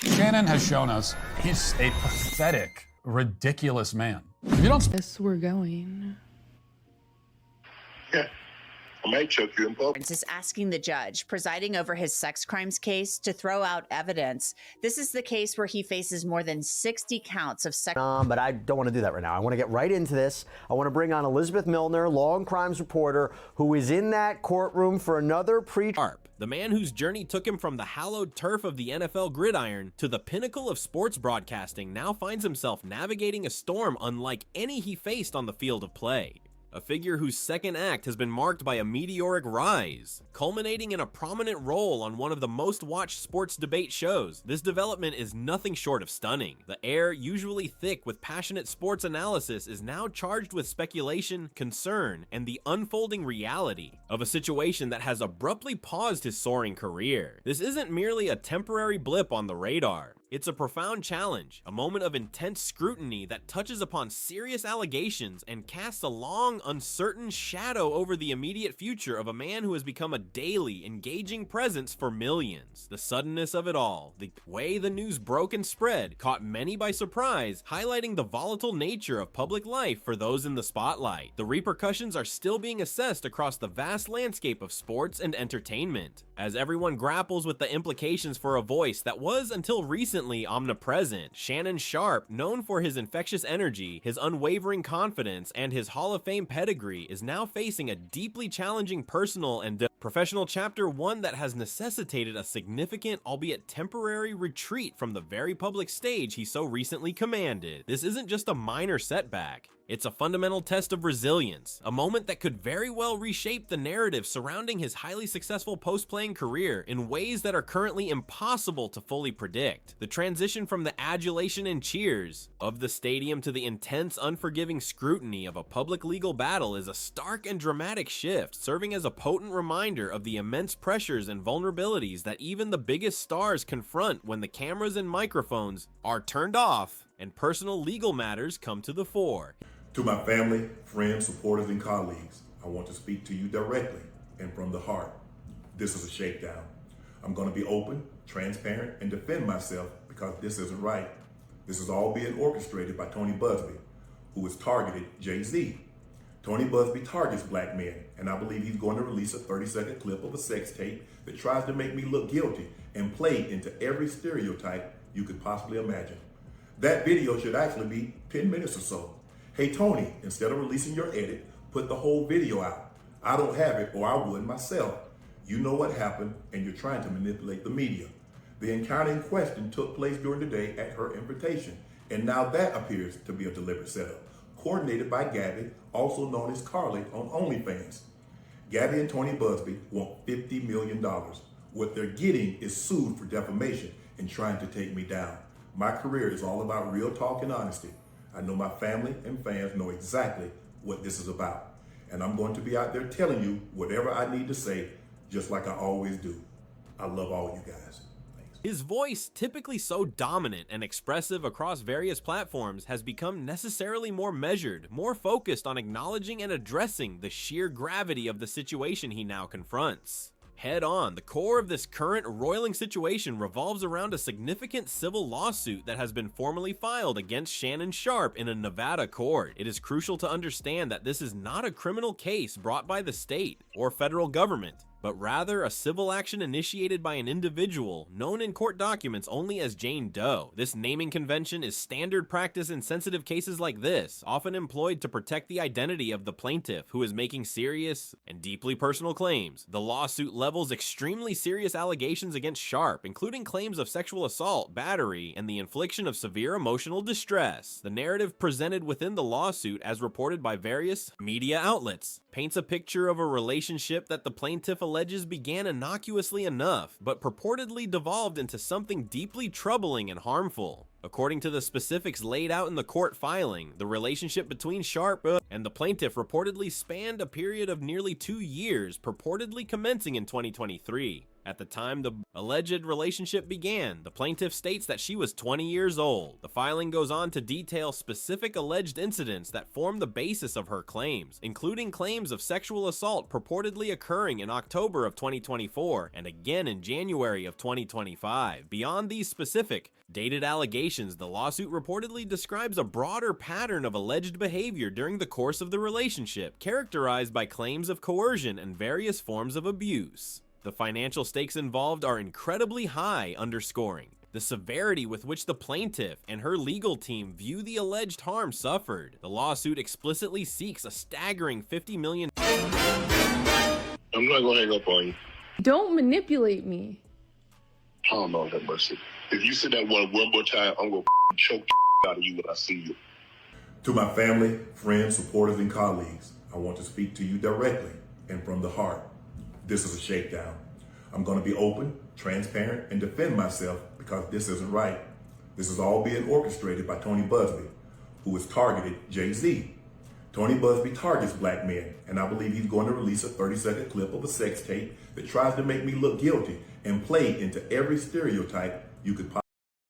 Shannon has shown us he's a pathetic, ridiculous man. You don't. Yes, we're going. Yeah. I might choke you in public. Is asking the judge presiding over his sex crimes case to throw out evidence. This is the case where he faces more than 60 counts of sex. But I don't want to do that right now. I want to get right into this. I want to bring on Elizabeth Milner, law and crimes reporter, who is in that courtroom for another Sharpe, the man whose journey took him from the hallowed turf of the NFL gridiron to the pinnacle of sports broadcasting, now finds himself navigating a storm unlike any he faced on the field of play. A figure whose second act has been marked by a meteoric rise, culminating in a prominent role on one of the most watched sports debate shows. This development is nothing short of stunning. The air, usually thick with passionate sports analysis, is now charged with speculation, concern, and the unfolding reality of a situation that has abruptly paused his soaring career. This isn't merely a temporary blip on the radar. It's a profound challenge, a moment of intense scrutiny that touches upon serious allegations and casts a long, uncertain shadow over the immediate future of a man who has become a daily, engaging presence for millions. The suddenness of it all, the way the news broke and spread, caught many by surprise, highlighting the volatile nature of public life for those in the spotlight. The repercussions are still being assessed across the vast landscape of sports and entertainment, as everyone grapples with the implications for a voice that was, until recently, omnipresent. Shannon Sharpe, known for his infectious energy, his unwavering confidence, and his Hall of Fame pedigree, is now facing a deeply challenging personal and professional chapter, one that has necessitated a significant, albeit temporary, retreat from the very public stage he so recently commanded. This isn't just a minor setback. It's a fundamental test of resilience, a moment that could very well reshape the narrative surrounding his highly successful post-playing career in ways that are currently impossible to fully predict. The transition from the adulation and cheers of the stadium to the intense, unforgiving scrutiny of a public legal battle is a stark and dramatic shift, serving as a potent reminder of the immense pressures and vulnerabilities that even the biggest stars confront when the cameras and microphones are turned off and personal legal matters come to the fore. To my family, friends, supporters, and colleagues, I want to speak to you directly and from the heart. This is a shakedown. I'm going to be open, transparent, and defend myself because this isn't right. This is all being orchestrated by Tony Buzbee, who has targeted Jay-Z. Tony Buzbee targets black men, and I believe he's going to release a 30-second clip of a sex tape that tries to make me look guilty and play into every stereotype you could possibly imagine. That video should actually be 10 minutes or so. Hey Tony, instead of releasing your edit, put the whole video out. I don't have it, or I would myself. You know what happened, and you're trying to manipulate the media. The encounter in question took place during the day at her invitation, and now that appears to be a deliberate setup, coordinated by Gabby, also known as Carly on OnlyFans. Gabby and Tony Buzbee want $50 million. What they're getting is sued for defamation and trying to take me down. My career is all about real talk and honesty. I know my family and fans know exactly what this is about. And I'm going to be out there telling you whatever I need to say, just like I always do. I love all you guys. Thanks. His voice, typically so dominant and expressive across various platforms, has become necessarily more measured, more focused on acknowledging and addressing the sheer gravity of the situation he now confronts. Head on, the core of this current roiling situation revolves around a significant civil lawsuit that has been formally filed against Shannon Sharpe in a Nevada court. It is crucial to understand that this is not a criminal case brought by the state or federal government, but rather a civil action initiated by an individual known in court documents only as Jane Doe. This naming convention is standard practice in sensitive cases like this, often employed to protect the identity of the plaintiff who is making serious and deeply personal claims. The lawsuit levels extremely serious allegations against Sharpe, including claims of sexual assault, battery, and the infliction of severe emotional distress. The narrative presented within the lawsuit, as reported by various media outlets, paints a picture of a relationship that the plaintiff alleges began innocuously enough, but purportedly devolved into something deeply troubling and harmful. According to the specifics laid out in the court filing, the relationship between Sharpe and the plaintiff reportedly spanned a period of nearly 2 years, purportedly commencing in 2023. At the time the alleged relationship began, the plaintiff states that she was 20 years old. The filing goes on to detail specific alleged incidents that form the basis of her claims, including claims of sexual assault purportedly occurring in October of 2024 and again in January of 2025. Beyond these specific, dated allegations, the lawsuit reportedly describes a broader pattern of alleged behavior during the course of the relationship, characterized by claims of coercion and various forms of abuse. The financial stakes involved are incredibly high, underscoring the severity with which the plaintiff and her legal team view the alleged harm suffered. The lawsuit explicitly seeks a staggering $50 million. I'm not going to hang up on you. Don't manipulate me. Oh, no, have mercy. If you say that one more time, I'm going to choke the out of you when I see you. To my family, friends, supporters, and colleagues, I want to speak to you directly and from the heart. This is a shakedown. I'm going to be open, transparent, and defend myself because this isn't right. This is all being orchestrated by Tony Buzbee, who has targeted Jay-Z. Tony Buzbee targets black men, and I believe he's going to release a 30-second clip of a sex tape that tries to make me look guilty and play into every stereotype you could possibly.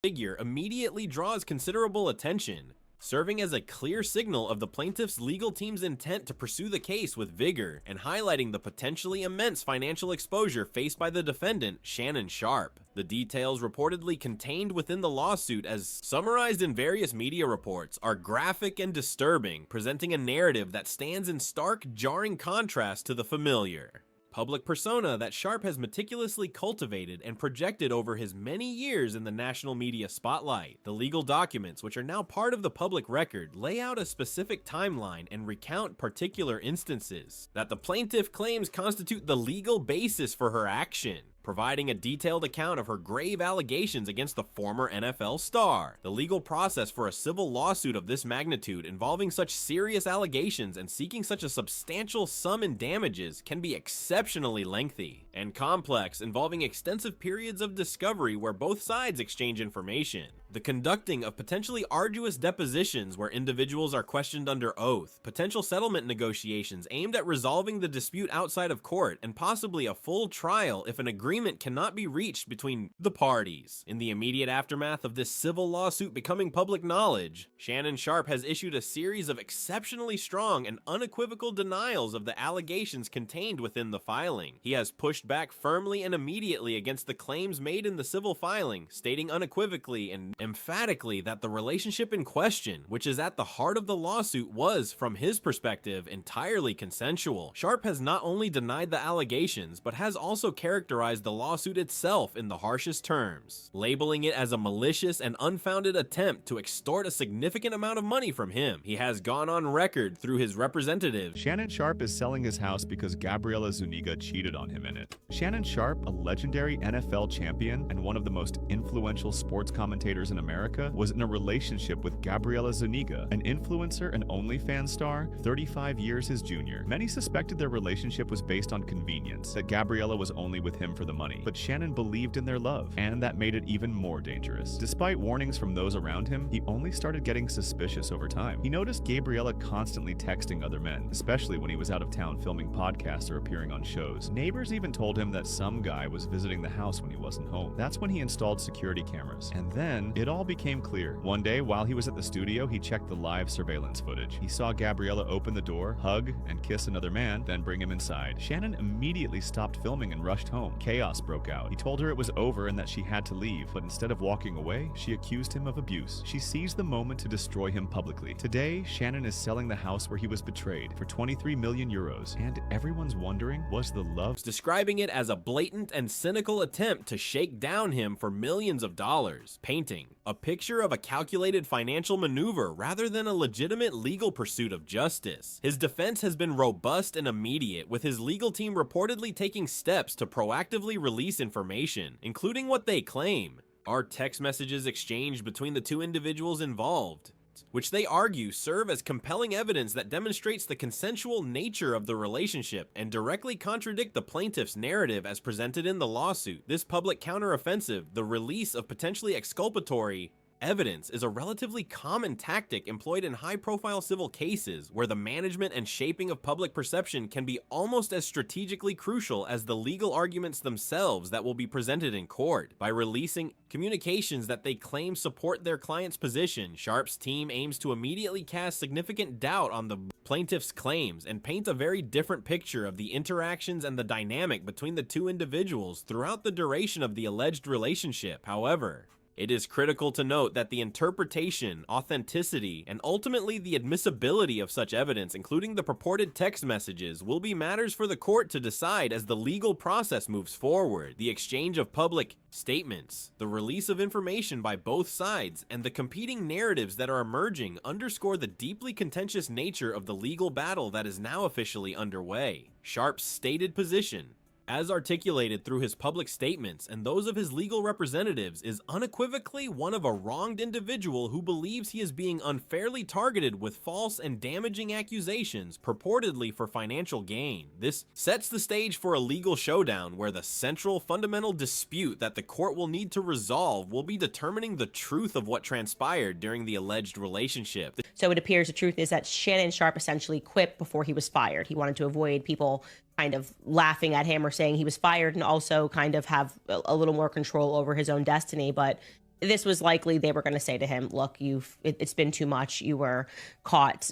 Figure immediately draws considerable attention, serving as a clear signal of the plaintiff's legal team's intent to pursue the case with vigor and highlighting the potentially immense financial exposure faced by the defendant, Shannon Sharpe. The details reportedly contained within the lawsuit, as summarized in various media reports, are graphic and disturbing, presenting a narrative that stands in stark, jarring contrast to the familiar public persona that Sharpe has meticulously cultivated and projected over his many years in the national media spotlight. The legal documents, which are now part of the public record, lay out a specific timeline and recount particular instances that the plaintiff claims constitute the legal basis for her action, providing a detailed account of her grave allegations against the former NFL star. The legal process for a civil lawsuit of this magnitude involving such serious allegations and seeking such a substantial sum in damages can be exceptionally lengthy and complex, involving extensive periods of discovery where both sides exchange information, the conducting of potentially arduous depositions where individuals are questioned under oath, potential settlement negotiations aimed at resolving the dispute outside of court, and possibly a full trial if an agreement cannot be reached between the parties. In the immediate aftermath of this civil lawsuit becoming public knowledge, Shannon Sharpe has issued a series of exceptionally strong and unequivocal denials of the allegations contained within the filing. He has pushed back firmly and immediately against the claims made in the civil filing, stating unequivocally and emphatically that the relationship in question, which is at the heart of the lawsuit, was, from his perspective, entirely consensual. Sharpe has not only denied the allegations, but has also characterized the lawsuit itself in the harshest terms, labeling it as a malicious and unfounded attempt to extort a significant amount of money from him. He has gone on record through his representative. Shannon Sharpe is selling his house because Gabriela Zuniga cheated on him in it. Shannon Sharpe, a legendary NFL champion and one of the most influential sports commentators in America, was in a relationship with Gabriela Zuniga, an influencer and OnlyFans star, 35 years his junior. Many suspected their relationship was based on convenience, that Gabriela was only with him for the money. But Shannon believed in their love, and that made it even more dangerous. Despite warnings from those around him, he only started getting suspicious over time. He noticed Gabriela constantly texting other men, especially when he was out of town filming podcasts or appearing on shows. Neighbors even told him that some guy was visiting the house when he wasn't home. That's when he installed security cameras. And then it all became clear. One day, while he was at the studio, he checked the live surveillance footage. He saw Gabriela open the door, hug, and kiss another man, then bring him inside. Shannon immediately stopped filming and rushed home. Chaos broke out. He told her it was over and that she had to leave, but instead of walking away, she accused him of abuse. She seized the moment to destroy him publicly. Today, Shannon is selling the house where he was betrayed for 23 million euros, and everyone's wondering, was the love... Describing it as a blatant and cynical attempt to shake down him for millions of dollars, painting a picture of a calculated financial maneuver rather than a legitimate legal pursuit of justice. His defense has been robust and immediate, with his legal team reportedly taking steps to proactively release information, including what they claim are text messages exchanged between the two individuals involved, which they argue serve as compelling evidence that demonstrates the consensual nature of the relationship and directly contradict the plaintiff's narrative as presented in the lawsuit. This public counteroffensive, the release of potentially exculpatory evidence is a relatively common tactic employed in high-profile civil cases where the management and shaping of public perception can be almost as strategically crucial as the legal arguments themselves that will be presented in court. By releasing communications that they claim support their client's position, Sharpe's team aims to immediately cast significant doubt on the plaintiff's claims and paint a very different picture of the interactions and the dynamic between the two individuals throughout the duration of the alleged relationship. However, it is critical to note that the interpretation, authenticity, and ultimately the admissibility of such evidence, including the purported text messages, will be matters for the court to decide as the legal process moves forward. The exchange of public statements, the release of information by both sides, and the competing narratives that are emerging underscore the deeply contentious nature of the legal battle that is now officially underway. Sharpe's stated position, as articulated through his public statements and those of his legal representatives, is unequivocally one of a wronged individual who believes he is being unfairly targeted with false and damaging accusations, purportedly for financial gain. This sets the stage for a legal showdown where the central fundamental dispute that the court will need to resolve will be determining the truth of what transpired during the alleged relationship. So it appears the truth is that Shannon Sharpe essentially quit before he was fired. He wanted to avoid people kind of laughing at him or saying he was fired, and also kind of have a little more control over his own destiny. But this was likely they were going to say to him, look, it's been too much. You were caught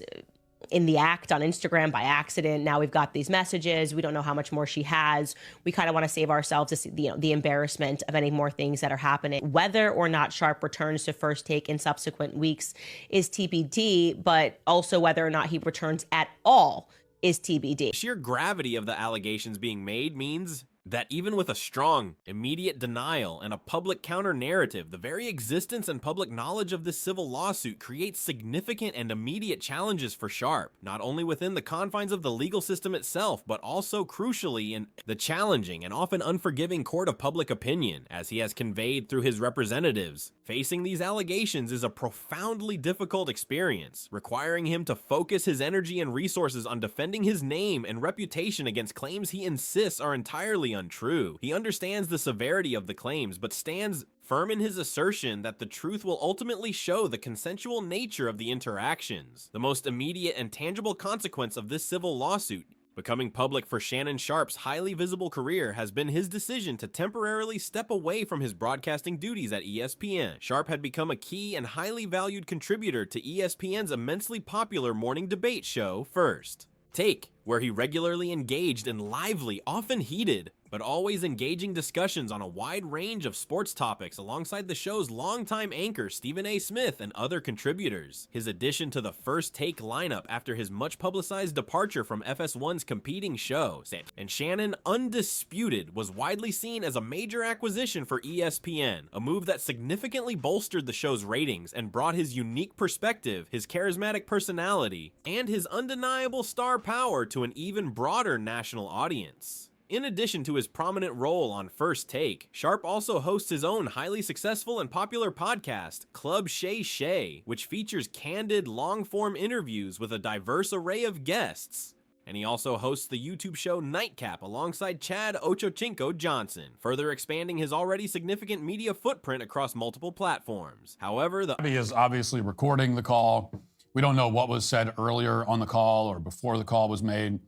in the act on Instagram by accident. Now we've got these messages. We don't know how much more she has. We kind of want to save ourselves the embarrassment of any more things that are happening. Whether or not Sharpe returns to First Take in subsequent weeks is TBD, but also whether or not he returns at all is TBD. Sheer gravity of the allegations being made means that even with a strong, immediate denial and a public counter-narrative, the very existence and public knowledge of this civil lawsuit creates significant and immediate challenges for Sharpe, not only within the confines of the legal system itself, but also crucially in the challenging and often unforgiving court of public opinion, as he has conveyed through his representatives. Facing these allegations is a profoundly difficult experience, requiring him to focus his energy and resources on defending his name and reputation against claims he insists are entirely untrue. He understands the severity of the claims, but stands firm in his assertion that the truth will ultimately show the consensual nature of the interactions. The most immediate and tangible consequence of this civil lawsuit becoming public for Shannon Sharpe's highly visible career has been his decision to temporarily step away from his broadcasting duties at ESPN. Sharpe had become a key and highly valued contributor to ESPN's immensely popular morning debate show, First Take, where he regularly engaged in lively, often heated, but always engaging discussions on a wide range of sports topics alongside the show's longtime anchor Stephen A. Smith and other contributors. His addition to the First Take lineup after his much-publicized departure from FS1's competing show, and Shannon Undisputed, was widely seen as a major acquisition for ESPN, a move that significantly bolstered the show's ratings and brought his unique perspective, his charismatic personality, and his undeniable star power to an even broader national audience. In addition to his prominent role on First Take, Sharpe also hosts his own highly successful and popular podcast, Club Shay Shay, which features candid, long-form interviews with a diverse array of guests. And he also hosts the YouTube show Nightcap alongside Chad Ochochinco Johnson, further expanding his already significant media footprint across multiple platforms. However, He is obviously recording the call. We don't know what was said earlier on the call or before the call was made.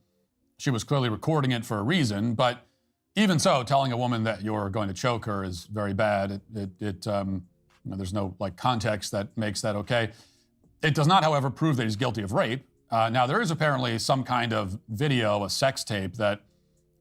She was clearly recording it for a reason, but even so, telling a woman that you're going to choke her is very bad. There's no context that makes that okay. It does not, however, prove that he's guilty of rape. Now, there is apparently some kind of video, a sex tape, that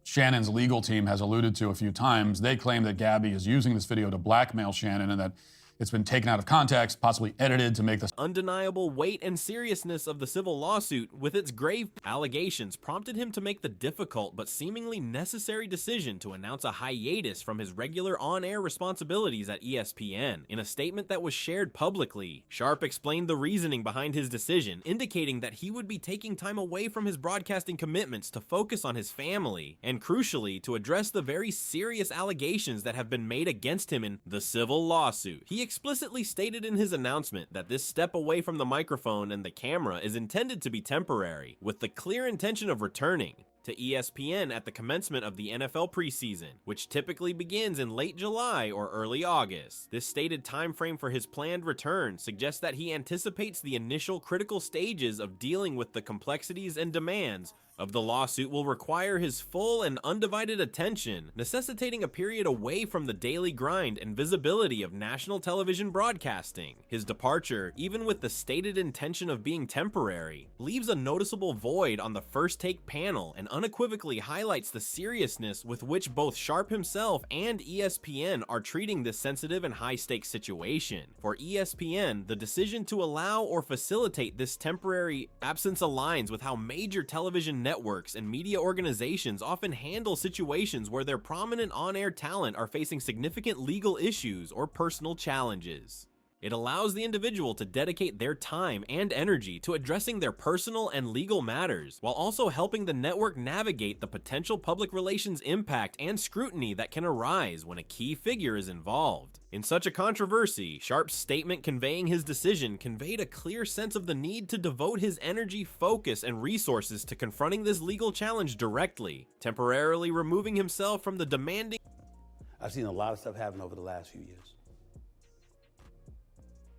Shannon's legal team has alluded to a few times. They claim that Gabby is using this video to blackmail Shannon and that it's been taken out of context, possibly edited to make this undeniable weight and seriousness of the civil lawsuit with its grave allegations prompted him to make the difficult but seemingly necessary decision to announce a hiatus from his regular on-air responsibilities at ESPN. In a statement that was shared publicly, Sharpe explained the reasoning behind his decision, indicating that he would be taking time away from his broadcasting commitments to focus on his family, and crucially, to address the very serious allegations that have been made against him in the civil lawsuit. He explicitly stated in his announcement that this step away from the microphone and the camera is intended to be temporary, with the clear intention of returning. to ESPN at the commencement of the NFL preseason, which typically begins in late July or early August. This stated time frame for his planned return suggests that he anticipates the initial critical stages of dealing with the complexities and demands of the lawsuit will require his full and undivided attention, necessitating a period away from the daily grind and visibility of national television broadcasting. His departure, even with the stated intention of being temporary, leaves a noticeable void on the First Take panel and unequivocally highlights the seriousness with which both Sharpe himself and ESPN are treating this sensitive and high-stakes situation. For ESPN, the decision to allow or facilitate this temporary absence aligns with how major television networks and media organizations often handle situations where their prominent on-air talent are facing significant legal issues or personal challenges. It allows the individual to dedicate their time and energy to addressing their personal and legal matters, while also helping the network navigate the potential public relations impact and scrutiny that can arise when a key figure is involved. In such a controversy, Sharpe's statement conveying his decision conveyed a clear sense of the need to devote his energy, focus, and resources to confronting this legal challenge directly, temporarily removing himself from the demanding I've seen a lot of stuff happen over the last few years.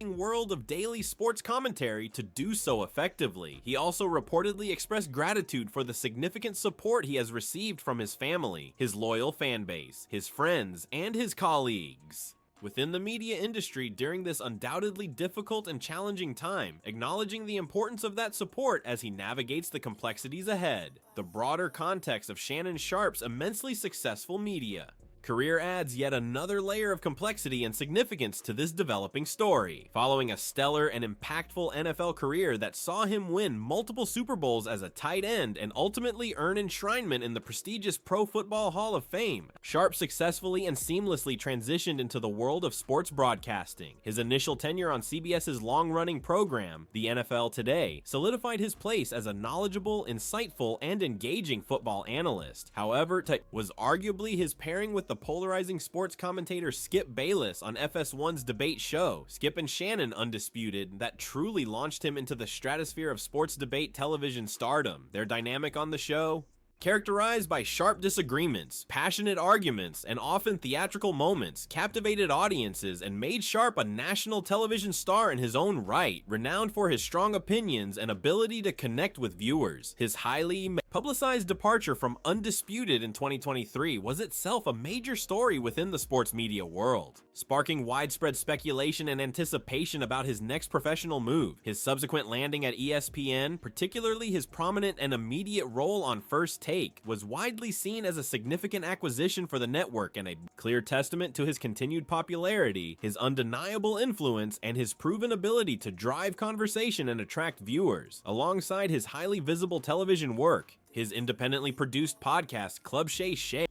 World of daily sports commentary to do so effectively. He also reportedly expressed gratitude for the significant support he has received from his family, his loyal fan base, his friends, and his colleagues within the media industry during this undoubtedly difficult and challenging time, acknowledging the importance of that support as he navigates the complexities ahead. The broader context of Shannon Sharpe's immensely successful media career adds yet another layer of complexity and significance to this developing story. Following a stellar and impactful NFL career that saw him win multiple Super Bowls as a tight end and ultimately earn enshrinement in the prestigious Pro Football Hall of Fame, Sharpe successfully and seamlessly transitioned into the world of sports broadcasting. His initial tenure on CBS's long-running program, The NFL Today, solidified his place as a knowledgeable, insightful, and engaging football analyst. However, was arguably his pairing with the polarizing sports commentator Skip Bayless on FS1's debate show, Skip and Shannon Undisputed, that truly launched him into the stratosphere of sports debate television stardom. Their dynamic on the show, characterized by sharp disagreements, passionate arguments, and often theatrical moments, captivated audiences and made Sharpe a national television star in his own right, renowned for his strong opinions and ability to connect with viewers. His highly publicized departure from Undisputed in 2023 was itself a major story within the sports media world, sparking widespread speculation and anticipation about his next professional move. His subsequent landing at ESPN, particularly his prominent and immediate role on First Take, was widely seen as a significant acquisition for the network and a clear testament to his continued popularity, his undeniable influence, and his proven ability to drive conversation and attract viewers. Alongside his highly visible television work, his independently produced podcast, Club Shay Shay.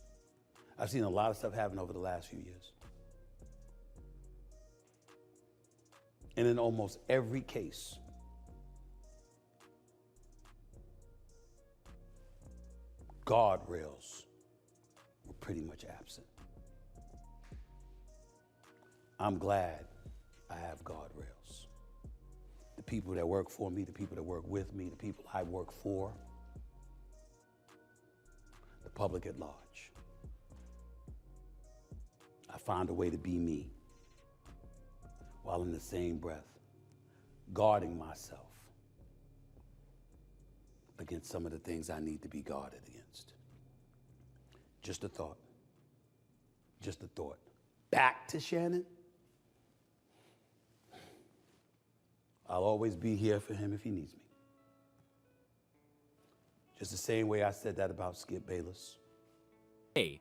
I've seen a lot of stuff happen over the last few years. And in almost every case, guardrails were pretty much absent. I'm glad I have guardrails. The people that work for me, the people that work with me, the people I work for, the public at large. I find a way to be me, while in the same breath, guarding myself against some of the things I need to be guarded against. Just a thought. Just a thought. Back to Shannon. I'll always be here for him if he needs me. Just the same way I said that about Skip Bayless.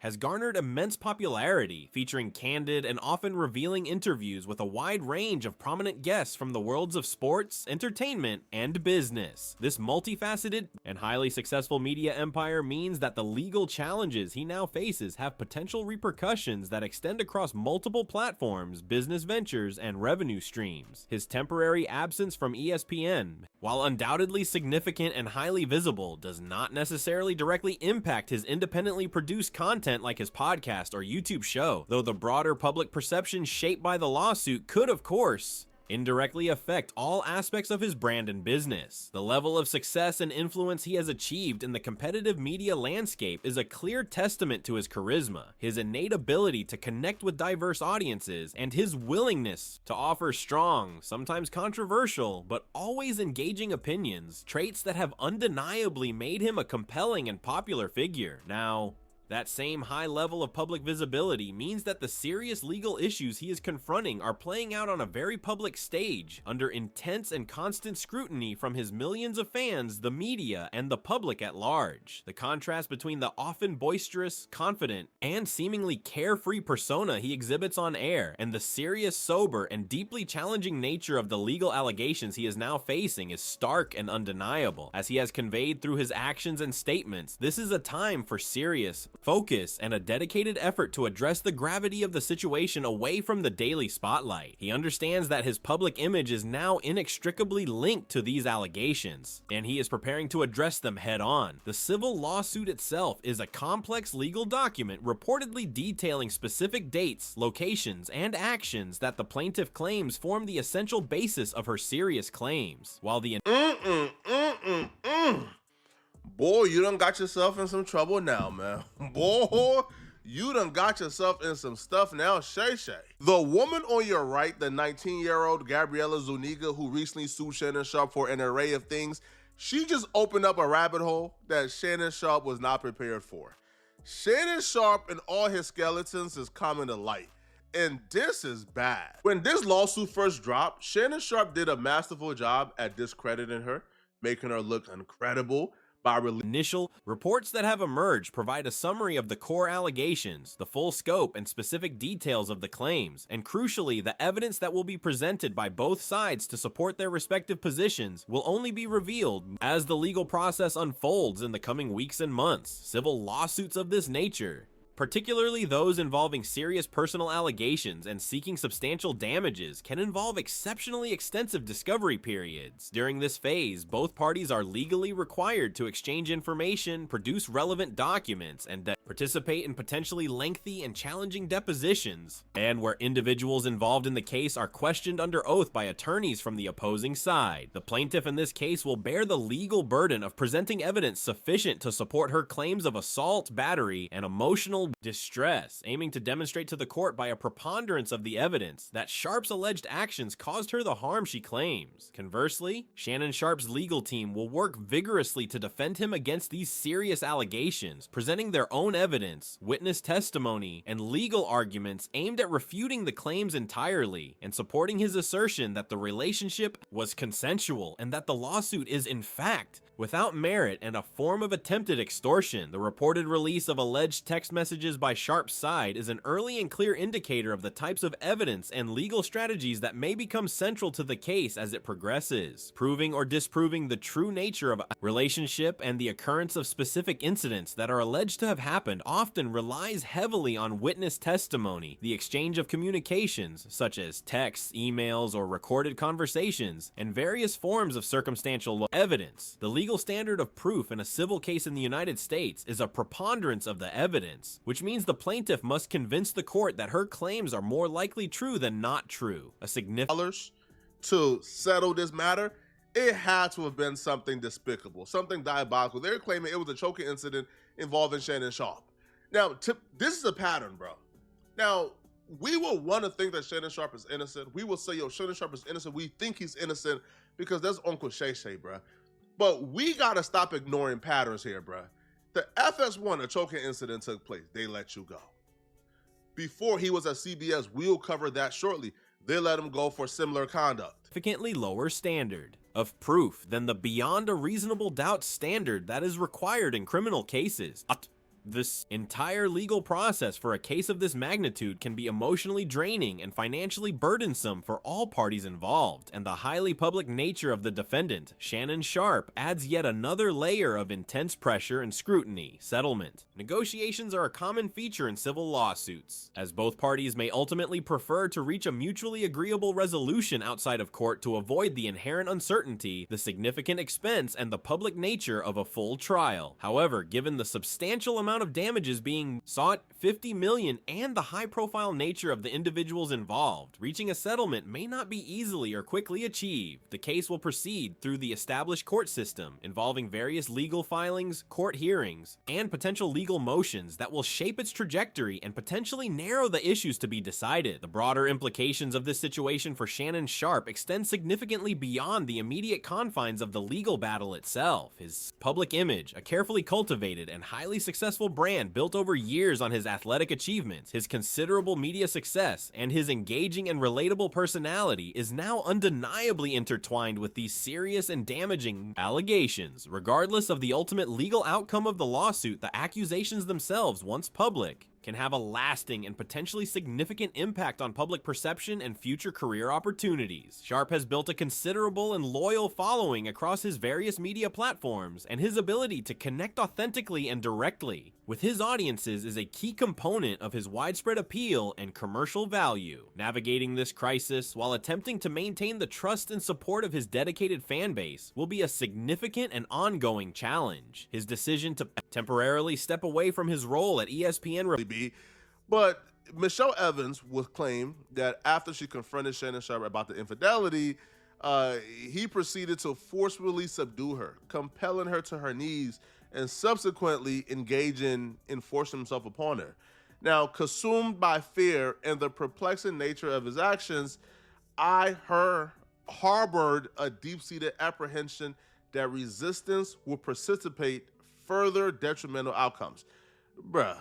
Has garnered immense popularity, featuring candid and often revealing interviews with a wide range of prominent guests from the worlds of sports, entertainment, and business. This multifaceted and highly successful media empire means that the legal challenges he now faces have potential repercussions that extend across multiple platforms, business ventures, and revenue streams. His temporary absence from ESPN, while undoubtedly significant and highly visible, does not necessarily directly impact his independently produced content like his podcast or YouTube show, though the broader public perception shaped by the lawsuit could, of course, indirectly affect all aspects of his brand and business. The level of success and influence he has achieved in the competitive media landscape is a clear testament to his charisma, his innate ability to connect with diverse audiences, and his willingness to offer strong, sometimes controversial, but always engaging opinions, traits that have undeniably made him a compelling and popular figure. Now, that same high level of public visibility means that the serious legal issues he is confronting are playing out on a very public stage, under intense and constant scrutiny from his millions of fans, the media, and the public at large. The contrast between the often boisterous, confident, and seemingly carefree persona he exhibits on air, and the serious, sober, and deeply challenging nature of the legal allegations he is now facing is stark and undeniable. As he has conveyed through his actions and statements, this is a time for serious focus and a dedicated effort to address the gravity of the situation away from the daily spotlight. He understands that his public image is now inextricably linked to these allegations, and he is preparing to address them head on. The civil lawsuit itself is a complex legal document reportedly detailing specific dates, locations, and actions that the plaintiff claims form the essential basis of her serious claims. While the Boy, you done got yourself in some trouble now, man. Boy, you done got yourself in some stuff now, Shay Shay. The woman on your right, the 19-year-old Gabriela Zuniga, who recently sued Shannon Sharpe for an array of things, she just opened up a rabbit hole that Shannon Sharpe was not prepared for. Shannon Sharpe and all his skeletons is coming to light, and this is bad. When this lawsuit first dropped, Shannon Sharpe did a masterful job at discrediting her, making her look incredible. Initial reports that have emerged provide a summary of the core allegations, the full scope and specific details of the claims, and crucially, the evidence that will be presented by both sides to support their respective positions will only be revealed as the legal process unfolds in the coming weeks and months. Civil lawsuits of this nature, particularly those involving serious personal allegations and seeking substantial damages, can involve exceptionally extensive discovery periods. During this phase, both parties are legally required to exchange information, produce relevant documents, and participate in potentially lengthy and challenging depositions, and where individuals involved in the case are questioned under oath by attorneys from the opposing side. The plaintiff in this case will bear the legal burden of presenting evidence sufficient to support her claims of assault, battery, and emotional distress, aiming to demonstrate to the court by a preponderance of the evidence that Sharpe's alleged actions caused her the harm she claims. Conversely, Shannon Sharpe's legal team will work vigorously to defend him against these serious allegations, presenting their own evidence, witness testimony, and legal arguments aimed at refuting the claims entirely and supporting his assertion that the relationship was consensual and that the lawsuit is in fact without merit and a form of attempted extortion. The reported release of alleged text messages by Sharpe's side is an early and clear indicator of the types of evidence and legal strategies that may become central to the case as it progresses. Proving or disproving the true nature of a relationship and the occurrence of specific incidents that are alleged to have happened often relies heavily on witness testimony, the exchange of communications, such as texts, emails, or recorded conversations, and various forms of circumstantial evidence. The legal standard of proof in a civil case in the United States is a preponderance of the evidence, which means the plaintiff must convince the court that her claims are more likely true than not true. A significant to settle this matter, it had to have been something despicable, something diabolical. They're claiming it was a choking incident involving Shannon Sharpe. Now, this is a pattern, bro. Now, we will want to think that Shannon Sharpe is innocent. We will say, yo, Shannon Sharpe is innocent. We think he's innocent because that's Uncle Shay Shay, bro. But we got to stop ignoring patterns here, bro. The FS1, a choking incident took place. They let you go. Before he was at CBS, we'll cover that shortly. They let him go for similar conduct. Significantly lower standard of proof than the beyond a reasonable doubt standard that is required in criminal cases. This entire legal process for a case of this magnitude can be emotionally draining and financially burdensome for all parties involved, and the highly public nature of the defendant, Shannon Sharpe, adds yet another layer of intense pressure and scrutiny. Settlement. Negotiations are a common feature in civil lawsuits, as both parties may ultimately prefer to reach a mutually agreeable resolution outside of court to avoid the inherent uncertainty, the significant expense, and the public nature of a full trial. However, given the substantial amount amount of damages being sought, $50 million, and the high-profile nature of the individuals involved, reaching a settlement may not be easily or quickly achieved. The case will proceed through the established court system, involving various legal filings, court hearings, and potential legal motions that will shape its trajectory and potentially narrow the issues to be decided. The broader implications of this situation for Shannon Sharpe extend significantly beyond the immediate confines of the legal battle itself. His public image, a carefully cultivated and highly successful brand built over years on his athletic achievements, his considerable media success, and his engaging and relatable personality is now undeniably intertwined with these serious and damaging allegations. Regardless of the ultimate legal outcome of the lawsuit, the accusations themselves, once public, can have a lasting and potentially significant impact on public perception and future career opportunities. Sharpe has built a considerable and loyal following across his various media platforms, and his ability to connect authentically and directly with his audiences is a key component of his widespread appeal and commercial value. Navigating this crisis while attempting to maintain the trust and support of his dedicated fan base will be a significant and ongoing challenge. His decision to temporarily step away from his role at ESPN but Michelle Evans would claim that after she confronted Shannon Sharpe about the infidelity, he proceeded to forcefully subdue her, compelling her to her knees, and subsequently engaging in forcing himself upon her. Now, consumed by fear and the perplexing nature of his actions, harbored a deep-seated apprehension that resistance will precipitate further detrimental outcomes. Bruh.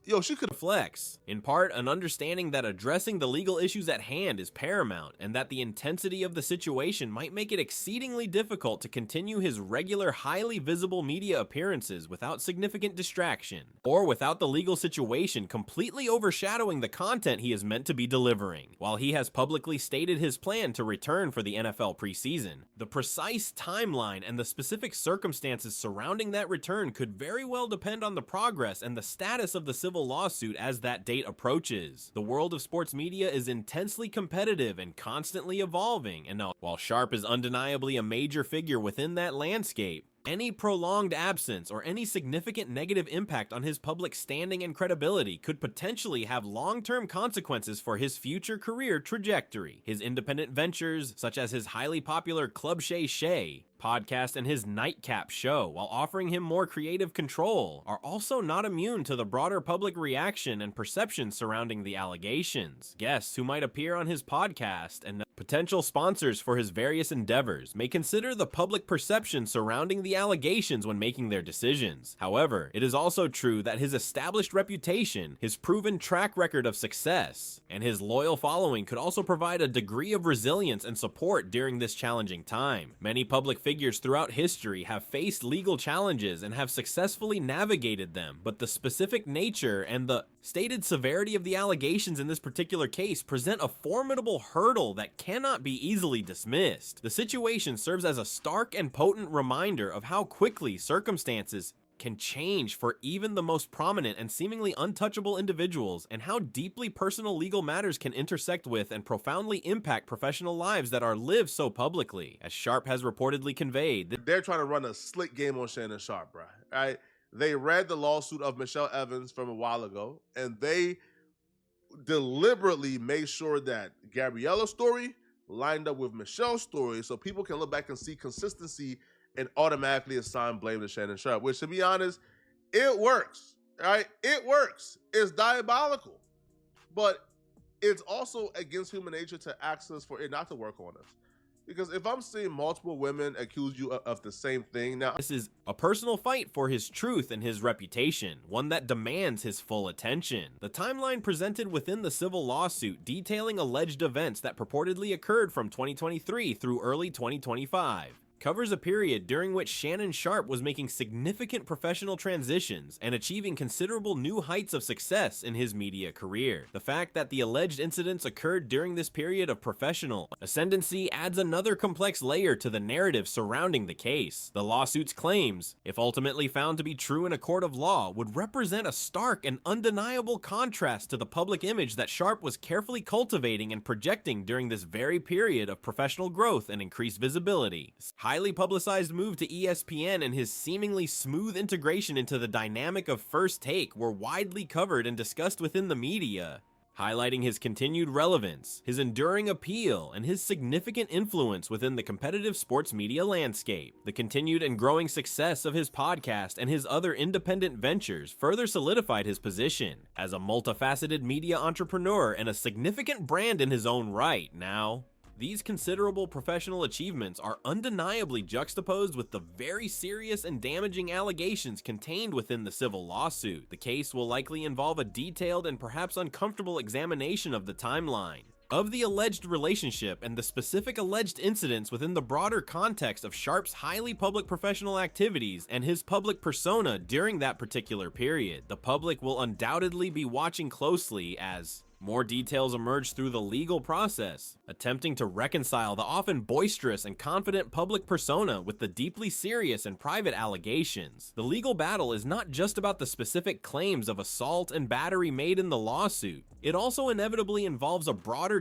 Yo, she could flex. In part, an understanding that addressing the legal issues at hand is paramount, and that the intensity of the situation might make it exceedingly difficult to continue his regular, highly visible media appearances without significant distraction, or without the legal situation completely overshadowing the content he is meant to be delivering. While he has publicly stated his plan to return for the NFL preseason, the precise timeline and the specific circumstances surrounding that return could very well depend on the progress and the status of the civil lawsuit as that date approaches. The world of sports media is intensely competitive and constantly evolving, and while Sharpe is undeniably a major figure within that landscape, any prolonged absence or any significant negative impact on his public standing and credibility could potentially have long-term consequences for his future career trajectory. His independent ventures, such as his highly popular Club Shay Shay podcast and his Nightcap show, while offering him more creative control, are also not immune to the broader public reaction and perception surrounding the allegations. Guests who might appear on his podcast and potential sponsors for his various endeavors may consider the public perception surrounding the allegations when making their decisions. However, it is also true that his established reputation, his proven track record of success, and his loyal following could also provide a degree of resilience and support during this challenging time. Many public figures throughout history have faced legal challenges and have successfully navigated them, but the specific nature and the stated severity of the allegations in this particular case present a formidable hurdle that cannot be easily dismissed. The situation serves as a stark and potent reminder of how quickly circumstances can change for even the most prominent and seemingly untouchable individuals, and how deeply personal legal matters can intersect with and profoundly impact professional lives that are lived so publicly. As Sharpe has reportedly conveyed, they're trying to run a slick game on Shannon Sharpe, bro. Right? They read the lawsuit of Michelle Evans from a while ago, and they deliberately made sure that Gabriella's story lined up with Michelle's story so people can look back and see consistency and automatically assign blame to Shannon Sharpe, which, to be honest, it works, right? It works. It's diabolical. But it's also against human nature to ask us for it not to work on us. Because if I'm seeing multiple women accuse you of the same thing now, this is a personal fight for his truth and his reputation, one that demands his full attention. The timeline presented within the civil lawsuit detailing alleged events that purportedly occurred from 2023 through early 2025 covers a period during which Shannon Sharpe was making significant professional transitions and achieving considerable new heights of success in his media career. The fact that the alleged incidents occurred during this period of professional ascendancy adds another complex layer to the narrative surrounding the case. The lawsuit's claims, if ultimately found to be true in a court of law, would represent a stark and undeniable contrast to the public image that Sharpe was carefully cultivating and projecting during this very period of professional growth and increased visibility. highly publicized move to ESPN and his seemingly smooth integration into the dynamic of First Take were widely covered and discussed within the media, highlighting his continued relevance, his enduring appeal, and his significant influence within the competitive sports media landscape. The continued and growing success of his podcast and his other independent ventures further solidified his position as a multifaceted media entrepreneur and a significant brand in his own right. Now, these considerable professional achievements are undeniably juxtaposed with the very serious and damaging allegations contained within the civil lawsuit. The case will likely involve a detailed and perhaps uncomfortable examination of the timeline of the alleged relationship and the specific alleged incidents within the broader context of Sharpe's highly public professional activities and his public persona during that particular period. The public will undoubtedly be watching closely as more details emerge through the legal process, attempting to reconcile the often boisterous and confident public persona with the deeply serious and private allegations. The legal battle is not just about the specific claims of assault and battery made in the lawsuit. It also inevitably involves a broader